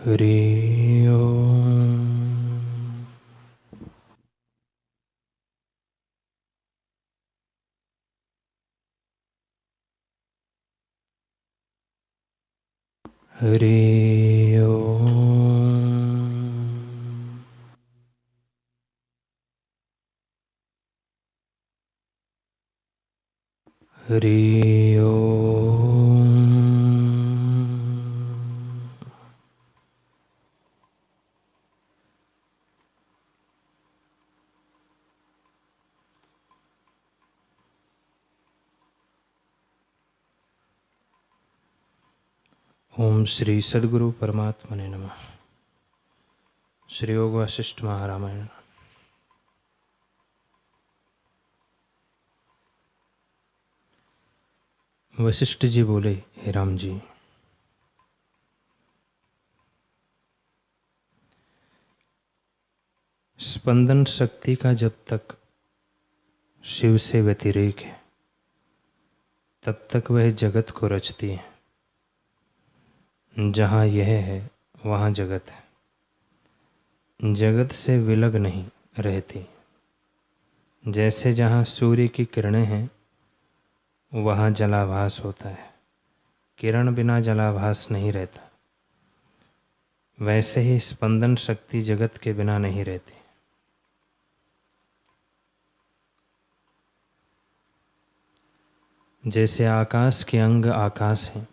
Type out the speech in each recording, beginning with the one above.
हरि ओम। हरि ओम। हरि ओम। ओम श्री सद्गुरु परमात्मने नमः। श्री योग वशिष्ठ महारामायण। वशिष्ठ जी बोले, हे राम जी, स्पंदन शक्ति का जब तक शिव से व्यतिरेक है तब तक वह जगत को रचती है। जहाँ यह है वहाँ जगत है, जगत से विलग नहीं रहती। जैसे जहाँ सूर्य की किरणें हैं वहाँ जलाभास होता है, किरण बिना जलाभास नहीं रहता। वैसे ही स्पंदन शक्ति जगत के बिना नहीं रहती। जैसे आकाश के अंग आकाश हैं,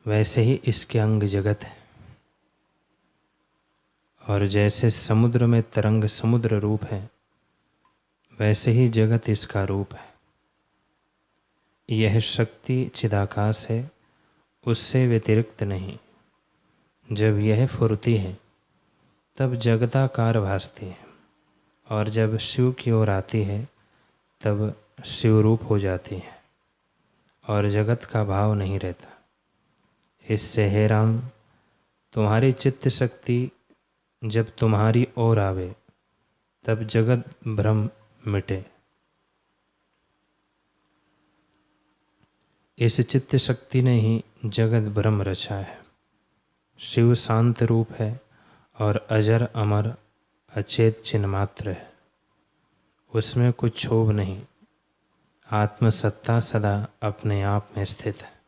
वैसे ही इसके अंग जगत है। और जैसे समुद्र में तरंग समुद्र रूप है, वैसे ही जगत इसका रूप है। यह शक्ति चिदाकाश है, उससे व्यतिरिक्त नहीं। जब यह फुरती है तब जगताकार भासती है, और जब शिव की ओर आती है तब शिवरूप हो जाती है, और जगत का भाव नहीं रहता। इससे हे राम, तुम्हारी चित्त शक्ति जब तुम्हारी ओर आवे तब जगत भ्रम मिटे। इस चित्त शक्ति ने ही जगत भ्रम रचा है। शिव शांत रूप है और अजर अमर अचेत चिन्ह मात्र है। उसमें कुछ क्षोभ नहीं। आत्मसत्ता सदा अपने आप में स्थित है।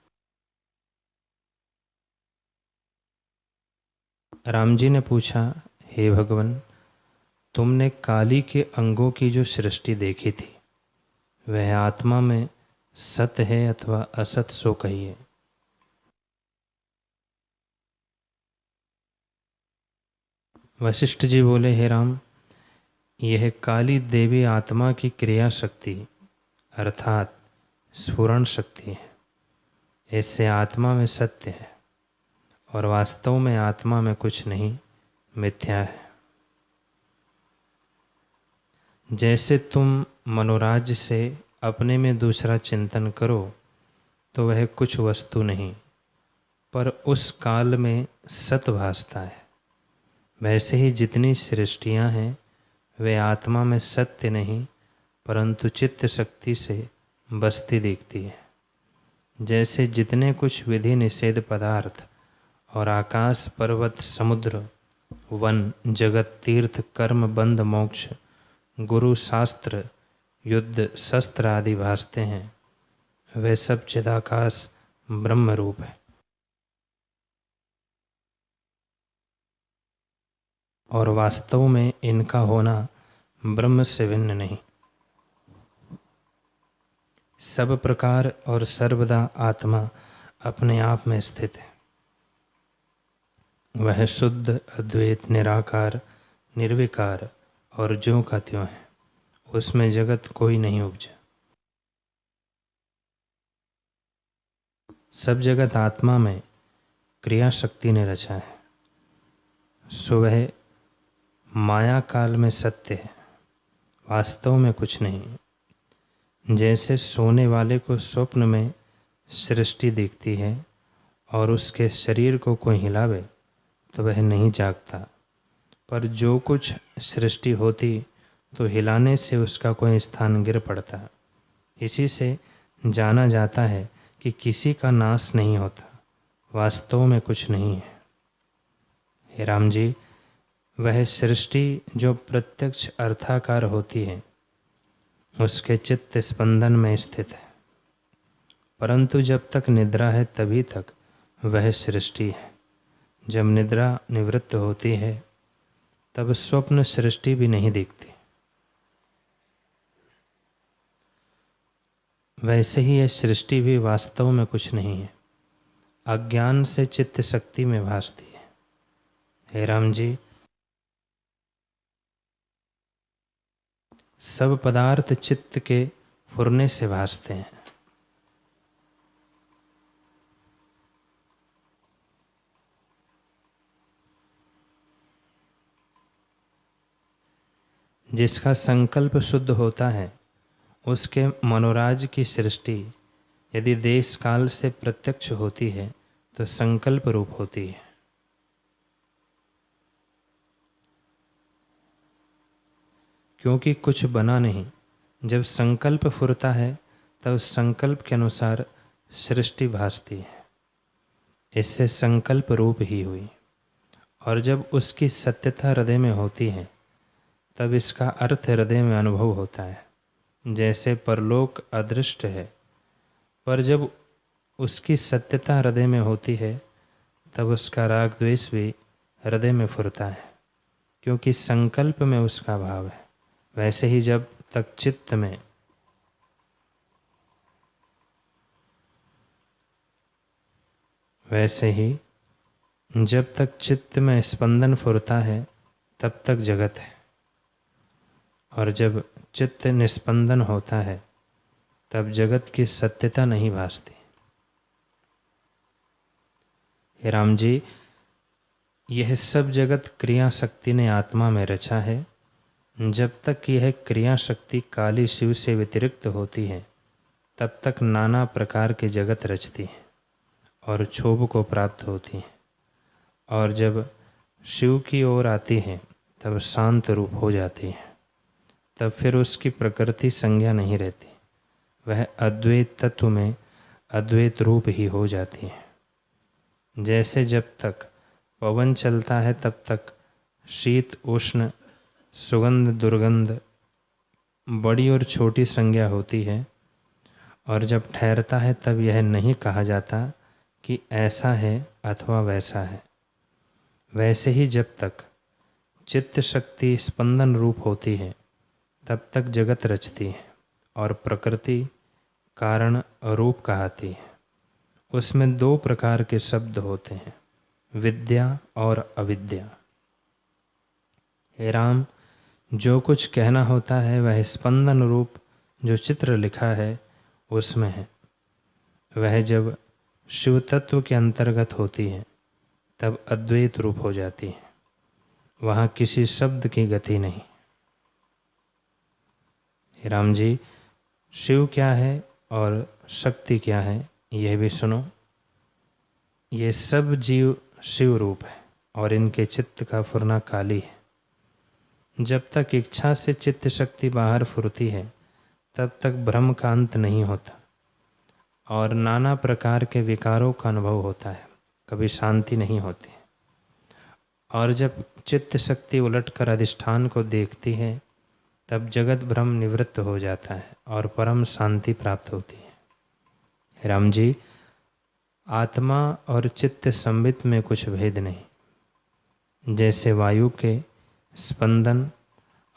राम जी ने पूछा, हे भगवान, तुमने काली के अंगों की जो सृष्टि देखी थी वह आत्मा में सत्य है अथवा असत, सो कहिए। वशिष्ठ जी बोले, हे राम, यह काली देवी आत्मा की क्रिया शक्ति अर्थात स्फुरण शक्ति है। इससे आत्मा में सत्य है और वास्तव में आत्मा में कुछ नहीं, मिथ्या है। जैसे तुम मनोराज्य से अपने में दूसरा चिंतन करो तो वह कुछ वस्तु नहीं पर उस काल में सत भासता है। वैसे ही जितनी सृष्टियाँ हैं वे आत्मा में सत्य नहीं परंतु चित्त शक्ति से बसती दिखती है। जैसे जितने कुछ विधि निषेध पदार्थ और आकाश पर्वत समुद्र वन जगत तीर्थ कर्म बंध मोक्ष गुरु शास्त्र युद्ध शस्त्र आदि भासते हैं, वे सब चिदाकाश ब्रह्म रूप है। और वास्तव में इनका होना ब्रह्म से भिन्न नहीं। सब प्रकार और सर्वदा आत्मा अपने आप में स्थित है। वह शुद्ध अद्वैत निराकार निर्विकार और ज्यों का त्यों है। उसमें जगत कोई नहीं उपजा। सब जगत आत्मा में क्रिया शक्ति ने रचा है। सो वह माया काल में सत्य है, वास्तव में कुछ नहीं। जैसे सोने वाले को स्वप्न में सृष्टि दिखती है और उसके शरीर को कोई हिलावे तो वह नहीं जागता, पर जो कुछ सृष्टि होती तो हिलाने से उसका कोई स्थान गिर पड़ता। इसी से जाना जाता है कि किसी का नाश नहीं होता, वास्तव में कुछ नहीं है। हे राम जी, वह सृष्टि जो प्रत्यक्ष अर्थाकार होती है उसके चित्त स्पंदन में स्थित है, परंतु जब तक निद्रा है तभी तक वह सृष्टि है। जब निद्रा निवृत्त होती है तब स्वप्न सृष्टि भी नहीं दिखती। वैसे ही यह सृष्टि भी वास्तव में कुछ नहीं है, अज्ञान से चित्त शक्ति में भासती है। हे राम जी, सब पदार्थ चित्त के फुरने से भासते हैं। जिसका संकल्प शुद्ध होता है उसके मनोराज की सृष्टि यदि देश काल से प्रत्यक्ष होती है तो संकल्प रूप होती है। क्योंकि कुछ बना नहीं, जब संकल्प फुरता है तब संकल्प के अनुसार सृष्टि भासती है। इससे संकल्प रूप ही हुई, और जब उसकी सत्यता हृदय में होती है तब इसका अर्थ हृदय में अनुभव होता है। जैसे परलोक अदृष्ट है, पर जब उसकी सत्यता हृदय में होती है तब उसका राग द्वेष भी हृदय में फुरता है, क्योंकि संकल्प में उसका भाव है। वैसे ही जब तक चित्त में स्पंदन फुरता है तब तक जगत है, और जब चित्त निस्पंदन होता है तब जगत की सत्यता नहीं भासती। हे राम जी, यह सब जगत क्रिया शक्ति ने आत्मा में रचा है। जब तक यह क्रिया शक्ति काली शिव से व्यतिरिक्त होती है तब तक नाना प्रकार के जगत रचती है और क्षोभ को प्राप्त होती है, और जब शिव की ओर आती है तब शांत रूप हो जाती है। तब फिर उसकी प्रकृति संज्ञा नहीं रहती, वह अद्वैत तत्व में अद्वैत रूप ही हो जाती है। जैसे जब तक पवन चलता है तब तक शीत उष्ण सुगंध दुर्गंध बड़ी और छोटी संज्ञा होती है, और जब ठहरता है तब यह नहीं कहा जाता कि ऐसा है अथवा वैसा है। वैसे ही जब तक चित्त शक्ति स्पंदन रूप होती है तब तक जगत रचती है और प्रकृति कारण रूप कहती है। उसमें दो प्रकार के शब्द होते हैं, विद्या और अविद्या। हे राम, जो कुछ कहना होता है वह स्पंदन रूप जो चित्र लिखा है उसमें है। वह जब शिव तत्व के अंतर्गत होती है तब अद्वैत रूप हो जाती है, वहाँ किसी शब्द की गति नहीं। हे राम जी, शिव क्या है और शक्ति क्या है यह भी सुनो। ये सब जीव शिव रूप है और इनके चित्त का फुरना काली है। जब तक इच्छा से चित्त शक्ति बाहर फुरती है तब तक भ्रम का अंत नहीं होता और नाना प्रकार के विकारों का अनुभव होता है, कभी शांति नहीं होती। और जब चित्त शक्ति उलटकर अधिष्ठान को देखती है तब जगत भ्रम निवृत्त हो जाता है और परम शांति प्राप्त होती है। राम जी, आत्मा और चित्त संबित में कुछ भेद नहीं। जैसे वायु के स्पंदन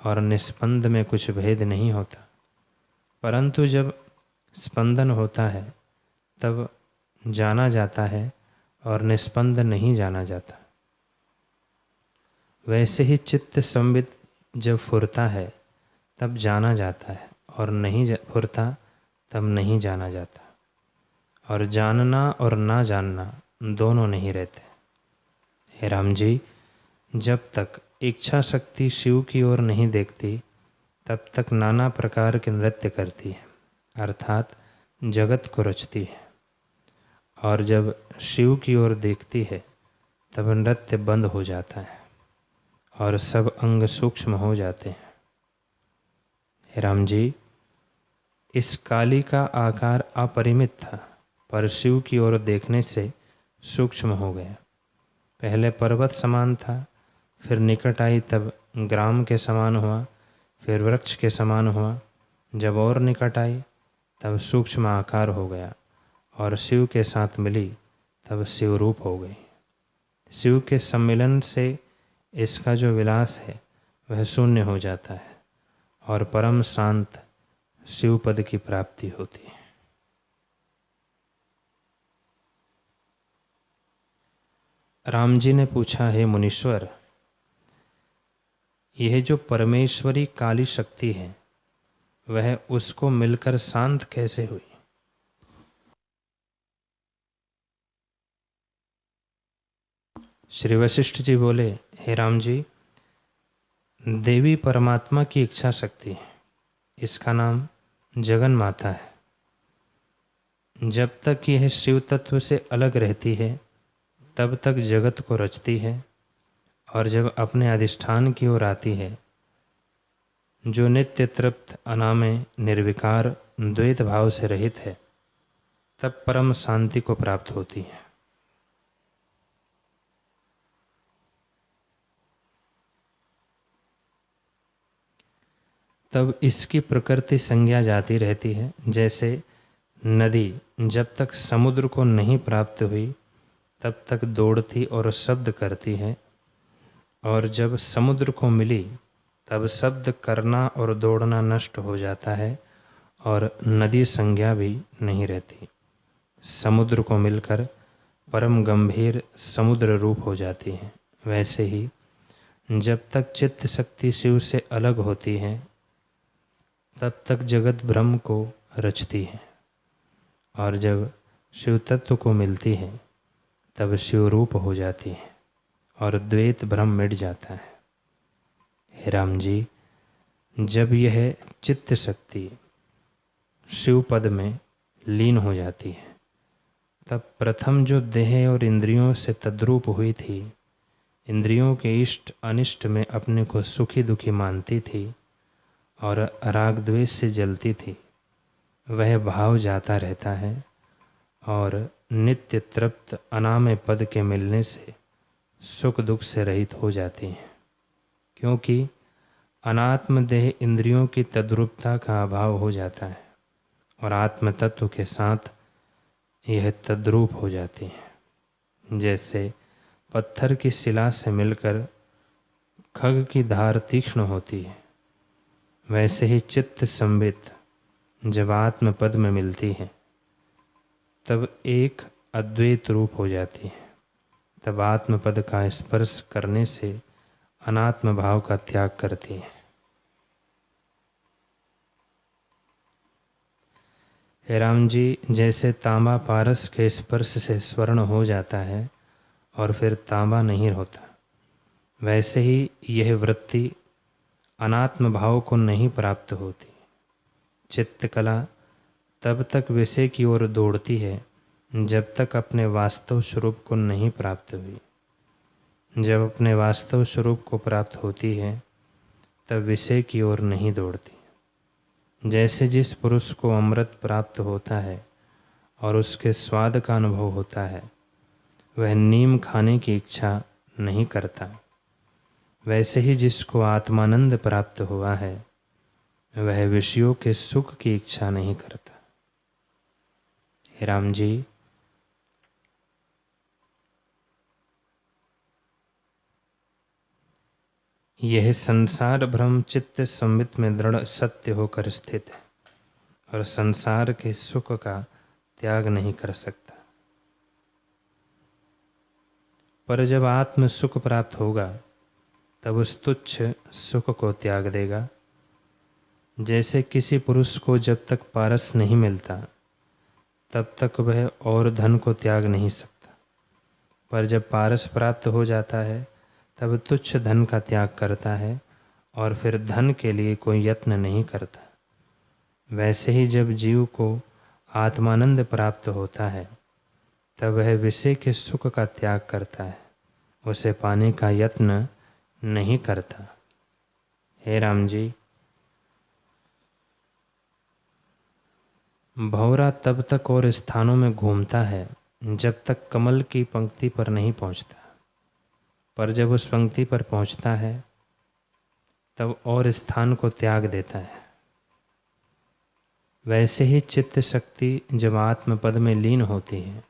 और निस्पंद में कुछ भेद नहीं होता, परंतु जब स्पंदन होता है तब जाना जाता है और निस्पंद नहीं जाना जाता। वैसे ही चित्त संबित जब फुरता है तब जाना जाता है और नहीं फुरता तब नहीं जाना जाता, और जानना और ना जानना दोनों नहीं रहते। हे राम जी, जब तक इच्छा शक्ति शिव की ओर नहीं देखती तब तक नाना प्रकार के नृत्य करती है, अर्थात जगत को रचती है, और जब शिव की ओर देखती है तब नृत्य बंद हो जाता है और सब अंग सूक्ष्म हो जाते हैं। हे राम जी, इस काली का आकार अपरिमित था, पर शिव की ओर देखने से सूक्ष्म हो गया। पहले पर्वत समान था, फिर निकट आई तब ग्राम के समान हुआ, फिर वृक्ष के समान हुआ, जब और निकट आई तब सूक्ष्म आकार हो गया, और शिव के साथ मिली तब शिव रूप हो गई। शिव के सम्मिलन से इसका जो विलास है वह शून्य हो जाता है और परम शांत शिव पद की प्राप्ति होती है। राम जी ने पूछा, हे मुनीश्वर, यह जो परमेश्वरी काली शक्ति है वह उसको मिलकर शांत कैसे हुई? श्री वशिष्ठ जी बोले, हे राम जी, देवी परमात्मा की इच्छा शक्ति है, इसका नाम जगन माता है। जब तक यह शिव तत्व से अलग रहती है तब तक जगत को रचती है, और जब अपने अधिष्ठान की ओर आती है, जो नित्य तृप्त अनामय निर्विकार द्वैत भाव से रहित है, तब परम शांति को प्राप्त होती है। तब इसकी प्रकृति संज्ञा जाती रहती है। जैसे नदी जब तक समुद्र को नहीं प्राप्त हुई तब तक दौड़ती और शब्द करती है, और जब समुद्र को मिली तब शब्द करना और दौड़ना नष्ट हो जाता है और नदी संज्ञा भी नहीं रहती। समुद्र को मिलकर परम गंभीर समुद्र रूप हो जाती है। वैसे ही जब तक चित्त शक्ति शिव से अलग होती है तब तक जगत ब्रह्म को रचती है, और जब शिव तत्व को मिलती है तब शिव रूप हो जाती है और द्वैत भ्रम मिट जाता है। हे राम जी, जब यह चित्त शक्ति शिव पद में लीन हो जाती है तब प्रथम जो देह और इंद्रियों से तद्रूप हुई थी, इंद्रियों के इष्ट अनिष्ट में अपने को सुखी दुखी मानती थी और राग द्वेष से जलती थी, वह भाव जाता रहता है और नित्य तृप्त अनामय पद के मिलने से सुख दुख से रहित हो जाती हैं। क्योंकि अनात्म देह इंद्रियों की तद्रूपता का अभाव हो जाता है और आत्म तत्व के साथ यह तद्रूप हो जाती है। जैसे पत्थर की शिला से मिलकर खग की धार तीक्ष्ण होती है, वैसे ही चित्त संबित जब आत्म पद में मिलती है तब एक अद्वैत रूप हो जाती है। तब आत्म पद का स्पर्श करने से अनात्म भाव का त्याग करती है। हे राम जी, जैसे तांबा पारस के स्पर्श से स्वर्ण हो जाता है और फिर तांबा नहीं होता, वैसे ही यह वृत्ति अनात्म भाव को नहीं प्राप्त होती। चित्त कला तब तक विषय की ओर दौड़ती है जब तक अपने वास्तव स्वरूप को नहीं प्राप्त हुई। जब अपने वास्तव स्वरूप को प्राप्त होती है तब विषय की ओर नहीं दौड़ती। जैसे जिस पुरुष को अमृत प्राप्त होता है और उसके स्वाद का अनुभव होता है, वह नीम खाने की इच्छा नहीं करता, वैसे ही जिसको आत्मानंद प्राप्त हुआ है वह विषयों के सुख की इच्छा नहीं करता। हे राम जी, यह संसार भ्रम चित्त संबित में दृढ़ सत्य होकर स्थित है और संसार के सुख का त्याग नहीं कर सकता। पर जब आत्म सुख प्राप्त होगा तब उस तुच्छ सुख को त्याग देगा। जैसे किसी पुरुष को जब तक पारस नहीं मिलता तब तक वह और धन को त्याग नहीं सकता, पर जब पारस प्राप्त हो जाता है तब तुच्छ धन का त्याग करता है और फिर धन के लिए कोई यत्न नहीं करता। वैसे ही जब जीव को आत्मानंद प्राप्त होता है तब वह विषय के सुख का त्याग करता है, उसे पाने का यत्न नहीं करता। हे राम जी, भंवरा तब तक और स्थानों में घूमता है जब तक कमल की पंक्ति पर नहीं पहुंचता। पर जब उस पंक्ति पर पहुंचता है तब और स्थान को त्याग देता है। वैसे ही चित्त शक्ति जब आत्मपद में लीन होती है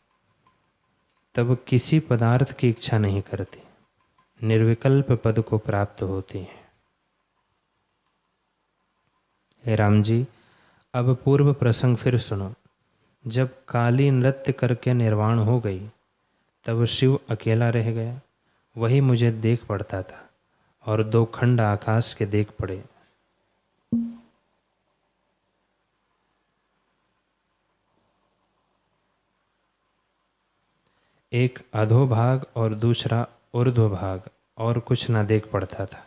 तब किसी पदार्थ की इच्छा नहीं करती, निर्विकल्प पद को प्राप्त होती है। हे राम जी, अब पूर्व प्रसंग फिर सुनो। जब काली नृत्य करके निर्वाण हो गई तब शिव अकेला रह गया। वही मुझे देख पड़ता था और 2 खंड आकाश के देख पड़े। एक अधोभाग और दूसरा ऊर्ध्व भाग, और कुछ न देख पड़ता था।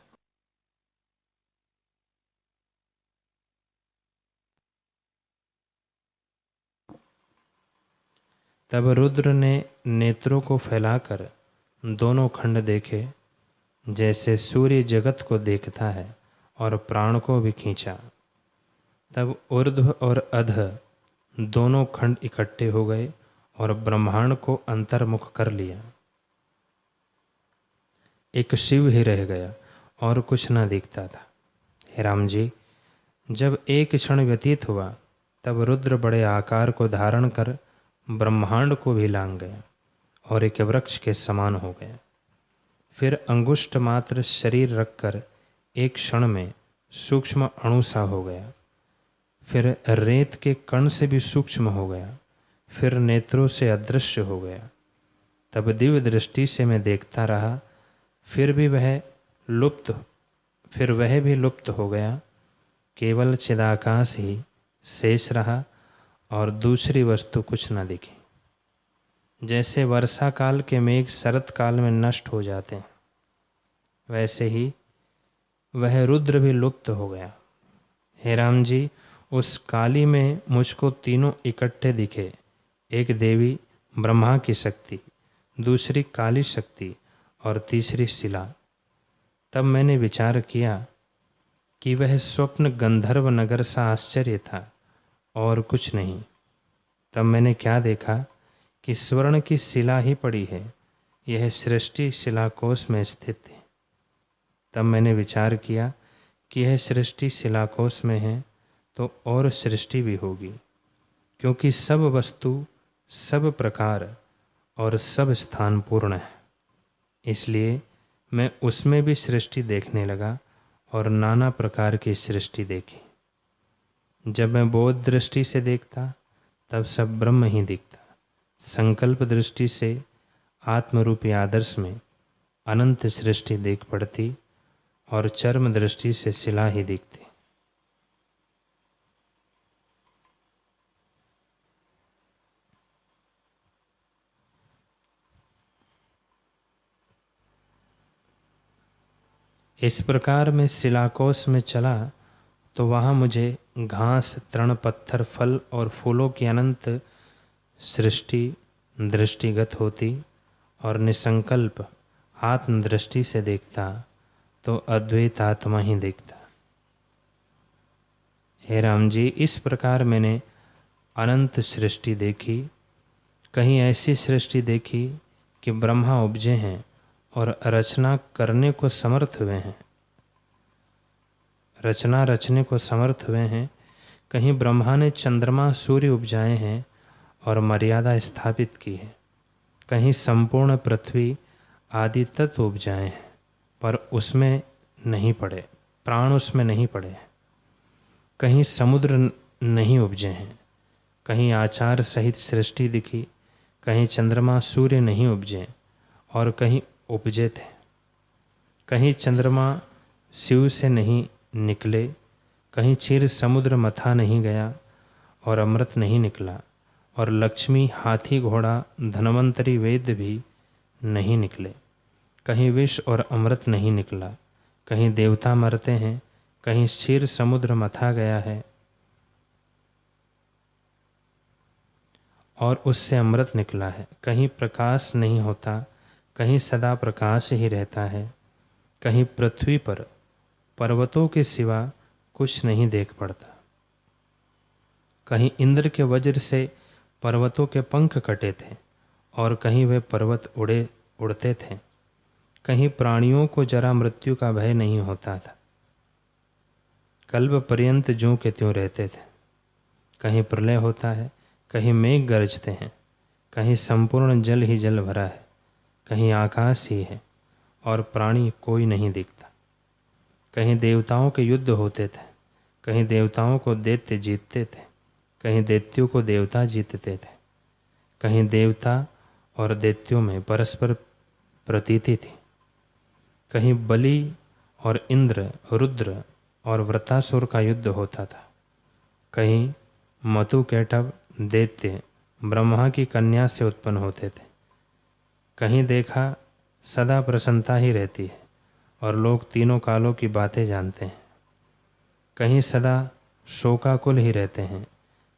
तब रुद्र ने नेत्रों को फैलाकर दोनों खंड देखे, जैसे सूर्य जगत को देखता है, और प्राण को भी खींचा। तब ऊर्ध्व और अध दोनों खंड इकट्ठे हो गए और ब्रह्मांड को अंतर्मुख कर लिया। एक शिव ही रह गया और कुछ न दिखता था। हे राम जी, जब एक क्षण व्यतीत हुआ तब रुद्र बड़े आकार को धारण कर ब्रह्मांड को भी लांघ गया और एक वृक्ष के समान हो गया। फिर अंगुष्ठ मात्र शरीर रखकर एक क्षण में सूक्ष्म अणु सा हो गया। फिर रेत के कण से भी सूक्ष्म हो गया। फिर नेत्रों से अदृश्य हो गया। तब दिव्य दृष्टि से मैं देखता रहा, फिर वह भी लुप्त हो गया। केवल चिदाकाश ही शेष रहा और दूसरी वस्तु कुछ न दिखी। जैसे वर्षा काल के मेघ शरत काल में नष्ट हो जाते हैं, वैसे ही वह रुद्र भी लुप्त हो गया। हे राम जी, उस काली में मुझको तीनों इकट्ठे दिखे। एक देवी ब्रह्मा की शक्ति, दूसरी काली शक्ति और तीसरी शिला। तब मैंने विचार किया कि वह स्वप्न गंधर्व नगर सा आश्चर्य था और कुछ नहीं। तब मैंने क्या देखा कि स्वर्ण की शिला ही पड़ी है। यह सृष्टि शिलाकोश में स्थित है। तब मैंने विचार किया कि यह सृष्टि शिलाकोश में है तो और सृष्टि भी होगी, क्योंकि सब वस्तु, सब प्रकार और सब स्थान पूर्ण है। इसलिए मैं उसमें भी सृष्टि देखने लगा और नाना प्रकार की सृष्टि देखी। जब मैं बोध दृष्टि से देखता तब सब ब्रह्म ही दिखता। संकल्प दृष्टि से आत्मरूपी आदर्श में अनंत सृष्टि देख पड़ती और चर्म दृष्टि से शिला ही दिखती। इस प्रकार मैं शिलाकोश में चला तो वहाँ मुझे घास, तृण, पत्थर, फल और फूलों की अनंत सृष्टि दृष्टिगत होती और निसंकल्प आत्मदृष्टि से देखता तो अद्वैत आत्मा ही देखता। हे राम जी, इस प्रकार मैंने अनंत सृष्टि देखी। कहीं ऐसी सृष्टि देखी कि ब्रह्मा उपजे हैं और रचना करने को समर्थ हुए हैं, रचना रचने को समर्थ हुए हैं। कहीं ब्रह्मा ने चंद्रमा सूर्य उपजाए हैं और मर्यादा स्थापित की है। कहीं संपूर्ण पृथ्वी आदि तत्व उपजाए हैं पर उसमें नहीं पड़े, प्राण उसमें नहीं पड़े हैं। कहीं समुद्र नहीं उपजे हैं। कहीं आचार सहित सृष्टि दिखी। कहीं चंद्रमा सूर्य नहीं उपजे और कहीं उपजे थे। कहीं चंद्रमा शिव से नहीं निकले। कहीं क्षीर समुद्र मथा नहीं गया और अमृत नहीं निकला। और लक्ष्मी, हाथी, घोड़ा, धनवंतरी, वेद भी नहीं निकले। कहीं विष और अमृत नहीं निकला। कहीं देवता मरते हैं। कहीं क्षीर समुद्र मथा गया है और उससे अमृत निकला है। कहीं प्रकाश नहीं होता। कहीं सदा प्रकाश ही रहता है। कहीं पृथ्वी पर पर्वतों के सिवा कुछ नहीं देख पड़ता। कहीं इंद्र के वज्र से पर्वतों के पंख कटे थे और कहीं वे पर्वत उड़ते थे। कहीं प्राणियों को जरा मृत्यु का भय नहीं होता था, कल्प पर्यंत ज्यों के त्यों रहते थे। कहीं प्रलय होता है, कहीं मेघ गरजते हैं, कहीं संपूर्ण जल ही जल भरा है, कहीं आकाश ही है और प्राणी कोई नहीं दिखता। कहीं देवताओं के युद्ध होते थे, कहीं देवताओं को दैत्य जीतते थे, कहीं दैत्यों को देवता जीतते थे। कहीं देवता और दैत्यों में परस्पर प्रतीति थी। कहीं बलि और इंद्र, रुद्र और वृतासुर का युद्ध होता था। कहीं मतु कैटभ दैत्य ब्रह्मा की कन्या से उत्पन्न होते थे। कहीं देखा सदा प्रसन्नता ही रहती है और लोग तीनों कालों की बातें जानते हैं। कहीं सदा शोकाकुल ही रहते हैं,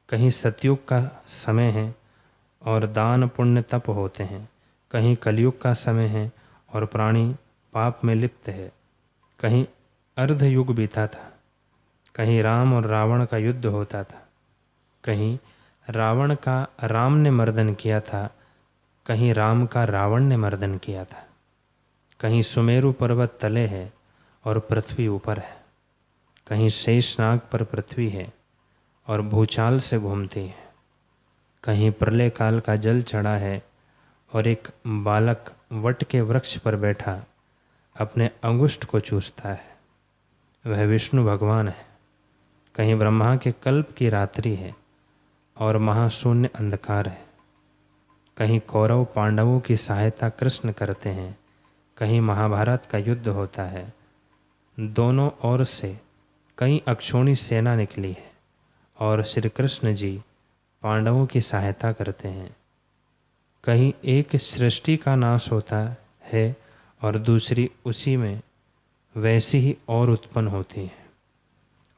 कहीं सतयुग का समय है और दान पुण्य तप होते हैं, कहीं कलयुग का समय है और प्राणी पाप में लिप्त है। कहीं अर्ध युग बीता था, कहीं राम और रावण का युद्ध होता था, कहीं रावण का राम ने मर्दन किया था, कहीं राम का रावण ने मर्दन किया था। कहीं सुमेरु पर्वत तले है और पृथ्वी ऊपर है, कहीं शेषनाग पर पृथ्वी है और भूचाल से घूमती है। कहीं प्रलय काल का जल चढ़ा है और एक बालक वट के वृक्ष पर बैठा अपने अंगुष्ठ को चूसता है, वह विष्णु भगवान है। कहीं ब्रह्मा के कल्प की रात्रि है और महाशून्य अंधकार है। कहीं कौरव पांडवों की सहायता कृष्ण करते हैं, कहीं महाभारत का युद्ध होता है। दोनों ओर से कई अक्षौणी सेना निकली है और श्री कृष्ण जी पांडवों की सहायता करते हैं। कहीं एक सृष्टि का नाश होता है और दूसरी उसी में वैसी ही और उत्पन्न होती है,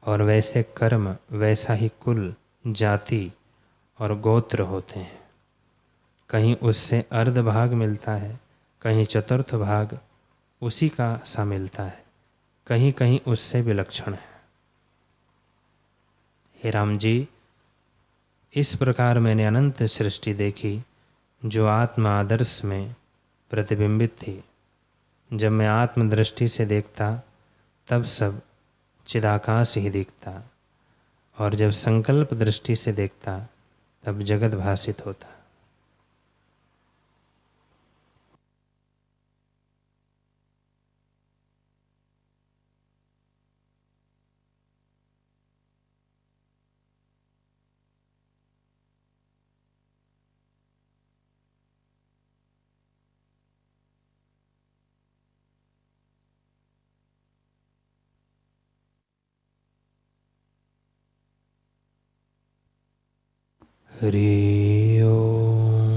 और वैसे कर्म, वैसा ही कुल, जाति और गोत्र होते हैं। कहीं उससे अर्ध भाग मिलता है, कहीं चतुर्थ भाग उसी का सा मिलता है, कहीं कहीं उससे विलक्षण है। हे राम जी, इस प्रकार मैंने अनंत सृष्टि देखी जो आत्म आदर्श में प्रतिबिंबित थी। जब मैं आत्मदृष्टि से देखता तब सब चिदाकाश ही दिखता, और जब संकल्प दृष्टि से देखता तब जगत भासित होता। हरि ओम,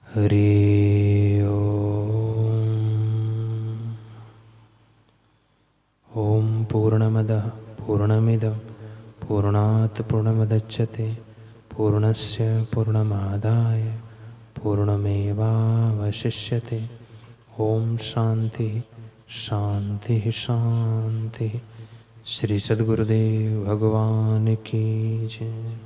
हरि ओम। ओम पूर्णमदः पूर्णमिदं पूर्णात् पूर्णमुदच्यते पूर्णस्य पूर्णमादाय पूर्णमेवावशिष्यते। ओम शांति शांति शांति। श्री सद्गुरुदेव भगवान की जय।